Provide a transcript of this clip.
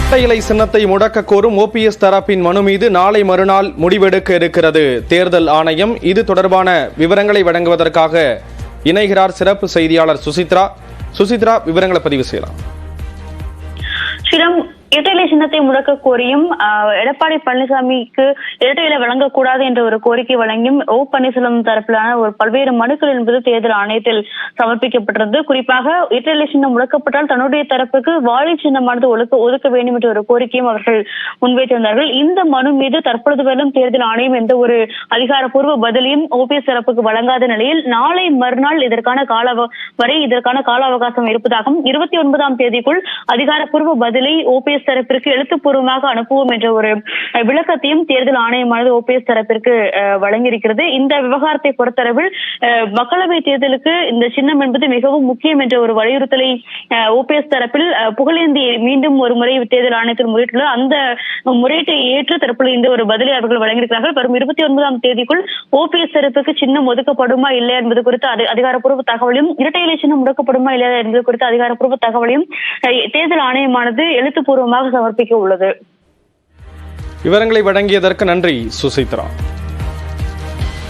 இரட்டை இலை சின்னத்தை முடக்க கோரும் ஓபிஎஸ் தரப்பின் மனு மீது நாளை மறுநாள் முடிவெடுக்க இருக்கிறது தேர்தல் ஆணையம். இது தொடர்பான விவரங்களை வழங்குவதற்காக இணைகிறார் சிறப்பு செய்தியாளர் சுசித்ரா. விவரங்களை பதிவு செய்யலாம். இரட்டை இலை சின்னத்தை முடக்க கோரியும் எடப்பாடி பழனிசாமிக்கு இரட்டை இலை வழங்கக்கூடாது என்ற ஒரு கோரிக்கை வழங்கியும் ஓ பன்னீர்செல்வம் தரப்பிலான ஒரு பல்வேறு மனுக்கள் என்பது தேர்தல் ஆணையத்தில் சமர்ப்பிக்கப்பட்டது. குறிப்பாக இரட்டை இலை சின்னம் முடக்கப்பட்டால் தன்னுடைய தரப்புக்கு வாழை சின்னமானது ஒதுக்க வேண்டும் என்ற ஒரு கோரிக்கையும் அவர்கள் முன்வைத்திருந்தார்கள். இந்த மனு மீது தற்பொழுது வரையிலும் தேர்தல் ஆணையம் எந்த ஒரு அதிகாரப்பூர்வ பதிலையும் ஓபிஎஸ் தரப்புக்கு வழங்காத நிலையில் நாளை மறுநாள் இதற்கான கால அவகாசம் இருப்பதாகவும் 29ஆம் தேதிக்குள் அதிகாரப்பூர்வ பதிலை ஓபிஎஸ் தரப்பிற்கு எழுத்துப்பூர்வமாக அனுப்புவோம் என்ற ஒரு விளக்கத்தையும் தேர்தல் ஆணையமானது ஓபிஎஸ் தரப்பிற்கு வழங்கியிருக்கிறது. இந்த விவகாரத்தை பொறுத்தளவில் மக்களவை தேர்தலுக்கு இந்த சின்னம் என்பது மிகவும் முக்கியம் என்ற ஒரு வலியுறுத்தலை ஓபிஎஸ் தரப்பில் புகழேந்தி மீண்டும் ஒரு முறை தேர்தல் ஆணையத்தில் முறையிட்டுள்ளார். அந்த முறையீட்டை ஏற்று தற்போது இந்த ஒரு பதிலை அவர்கள் வழங்கியிருக்கிறார்கள். வரும் 29ஆம் தேதிக்குள் ஓபிஎஸ் தரப்புக்கு சின்னம் ஒதுக்கப்படுமா இல்லையா என்பது குறித்து அதிகாரப்பூர்வ தகவலையும், இரட்டை இலை சின்னம் முடக்கப்படுமா இல்லையா என்பது குறித்து அதிகாரப்பூர்வ தகவலையும் தேர்தல் ஆணையமானது எழுத்துப்பூர்வமாக சமர்ப்பிக்க உள்ளது. விவரங்களை வழங்கியதற்கு நன்றி சுசித்ரா.